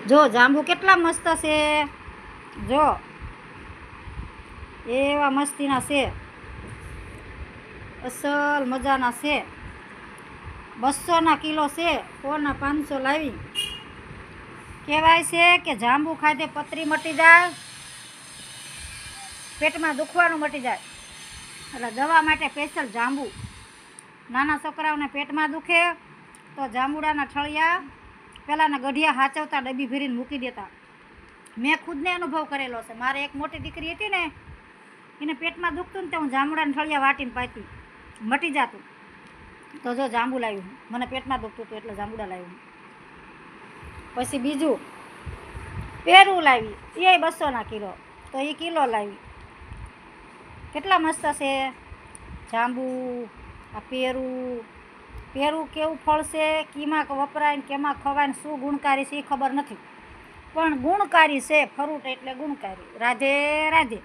જો જાંબુ કેટલા મસ્ત છે, જો એવા મસ્તીના છે, અસલ મજાના છે. 200ના કિલો છે, 100ના 500 લાવી. કહેવાય છે કે જાંબુ ખાધે પતરી મટી જાય, પેટમાં દુખવાનું મટી જાય. એટલે દવા માટે સ્પેશિયલ જાંબુ. નાના છોકરાઓને પેટમાં દુખે તો જાંબુડાના ઠળિયા પહેલાંના ગઢિયા હાચવતા ડબ્બી ભરીને મૂકી દેતા. મેં ખુદને અનુભવ કરેલો છે. મારે એક મોટી દીકરી હતી ને, એને પેટમાં દુખતું ને તો હું જાંબુડાના ઠળિયા વાટીને પાતી, મટી જતું. તો જો જાંબુ લાવ્યું, મને પેટમાં દુખતું હતું એટલે જાંબુડા લાવ્યું. પછી બીજું પેરું લાવી, એ 200ના કિલો, તો એ કિલો લાવી. કેટલા મસ્ત છે જાંબુ. આ પેરું કેવું ફળ છે, કીમાં વપરાય ને કેમાં ખવાય ને શું ગુણકારી છે એ ખબર નથી, પણ ગુણકારી છે. ફ્રૂટ એટલે ગુણકારી. રાધે રાધે.